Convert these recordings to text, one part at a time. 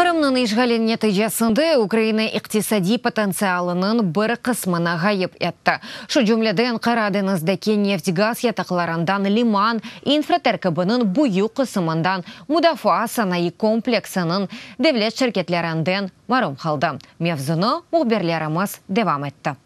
Кырымның ишгален нәтижесінде Украина иқтисади потенциалының бір қысмына ғайып етті. Шу жүмледен Қарадениздегі нефть-газ ятақларындан лиман инфратәркібінің бұйы қысымындан Мудафа санайы комплексінің девлет шіркетлерінден марым қалды. Мевзыны мұхберлеріміз девам етті.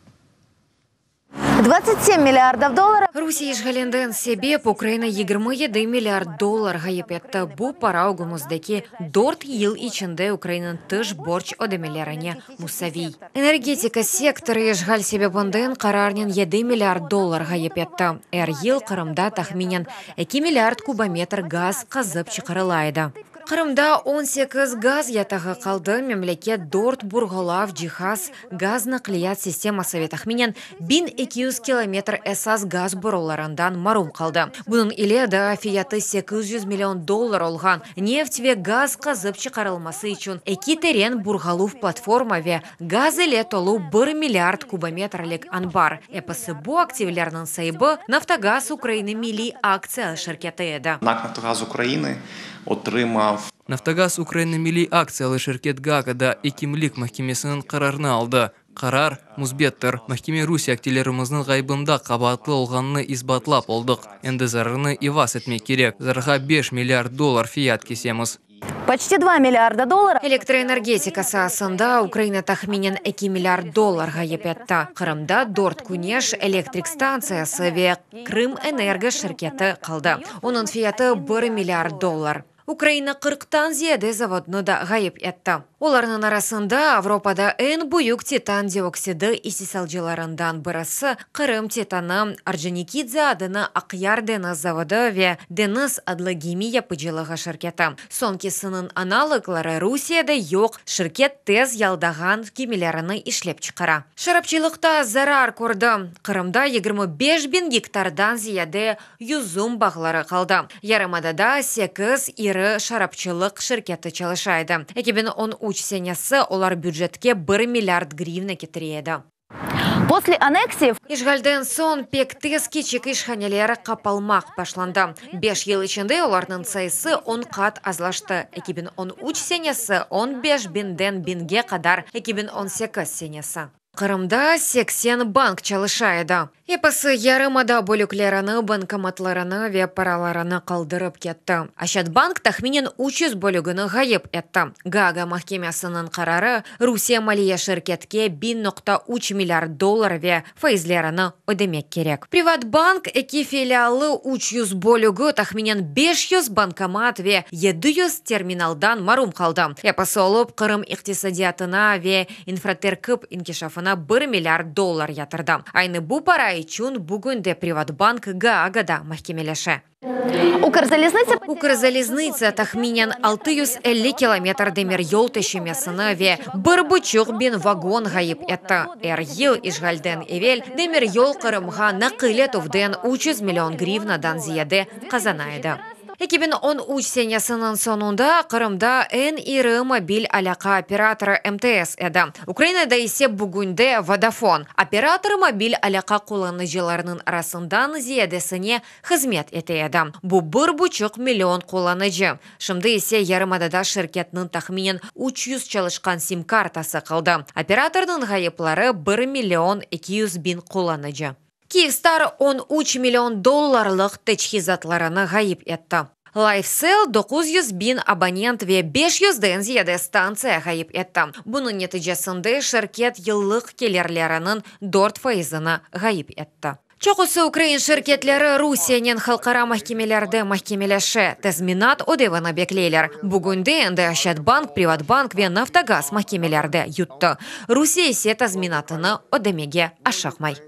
27 миллиардов долларов. Русия ишгаленден себеп Украина 27 миллиард доллар ғайып етті. Бұ пара ұғымыздекі 4 ел içinde Украинын тыш борч ödemelerine мусави. Энергетика секторы ишгал себебінден қарарнен 7 миллиард доллар ғайып етті. Әр ел Қырымда тахминен 2 миллиард кубометр газ қазып чықырылайды. Қырымда 18 газ ятағы қалды, мемлекет 4 бұрғылав жихаз газ нақлият системасы ветахменен 1200 километр эсас газ бұрыларындан марум қалды. Бұның иледі фияты 800 миллион доллар олған нефть ве газ қазып чықарылмасы үшін эки терен бұрғалув платформа ве газ иле толу 1 миллиард кубометрлік анбар. Эпасы бұ активлерінің сайбы Нафтогаз України милли акция шirketi еді. НАК «Нафтогаз України» отримав. Нафтогаз Украина милли акциялы шirket ГАГада экимлик махкемесінің қарарына алды. Қарар музбеттір. Махкеме Русия актилеріміздің ғайбында қабатлы олғанны избатлап олдық. Енді зарыны ивас етмек керек. Зарға 5 миллиард доллар фият кесеміз. Почти 2 миллиарда долларов. Электроэнергетика саасында Украина тахминен 2 миллиард доллар ғайып етті. Қырымда 4 күнеш электрик станциясы ве Крым энерго шirketi қалды. Оның фияты 1 миллиард доллар. Украина 40-тан зияде заводны да ғайып етті. Оларның арасында Авропада ән бұйық титан диоксиды исесалжыларындан бірісі Қырым титаны Орджоникидзе адыны Ақяр Дениз заводы ве Дениз адлы химия пыжылығы шirketi. Сон кесінің аналыклары Русияда йоқ, шirket тез ялдаған кемелеріні ішлеп чықара. Шарапчылықта зарар көрді. Қырымда 25 бин гектардан зияде юзум бағлары қалды. Ярымадада 8 ірі шарапчылық шirketi çalışайды. 2013 сенесі олар бюджетке 1 миллиард гривна кетіреді. После аннексии Ишгалден сон пек тез кичек ишханелері қапалмақ башланды. 5 ел içinde оларның сайысы 10 қат азлашты. 2013 сенесі 15 бинден бинге қадар 2018 сенесі. Қырымда 80 банк çalışайды. Епасы ярымада бөліклеріні банкоматларыны ве параларыны қалдырып кетті. Ашатбанк тахминен 300 бөлігіні ғайып етті. Гага махкемесінің қарары Русия малия шirketке 1.3 миллиард доллар ве файзлеріні ödemек керек. Приватбанк эки филиалы 300 бөлігі тахминен 500 банкомат ве 700 терминалдан марум қалды. Епасы олып Қырым иқтисадиятына ве инфратеркіп инкешафына 1 миллиард доллар ятырды. Айны бұ пара için бүгінде Приватбанк Гаагада махкемелеші. Укрзалізниця тахминен 650 километр демир yol тешемесіні ве 1,5 бин вагон ғайып етті. Әр ел ишгалден евел демир yol Қырымға нақылет овден 300 миллион гривнадан зияде қазанайды. 2013 сенесінің сонында Қырымда ән ирі мобиль алақа операторы МТС еді. Украинада есе бүгінде Vodafone. Оператор мобиль алақа қоланыжыларының арасындан зиядесіне қызмет етеді. Бұ 1,5 миллион қоланыжы. Шымды есе ярымадада шirketінің тахминен 300 çalışқан сим-картасы қалды. Операторның ғайыплары 1 миллион 200 бин қоланыжы. Киевстар 13 миллион долларлық течхизатларыны ғайып етті. LifeSell 900 бин абонент ве 500-ден зияде станция ғайып етті. Бұның нәтижесінде шirket йыллық келерлерінің 4%-ны ғайып етті. Чоқысы Украин шirketlері Русиянен халқара махкемелерді махкемелеші тезминат одеваны беклейлер. Бүгінде әнді Ашатбанк, Приватбанк ве Нафтогаз махкемелерді ютты. Русия есе тезминатыны одемеге ашақмай.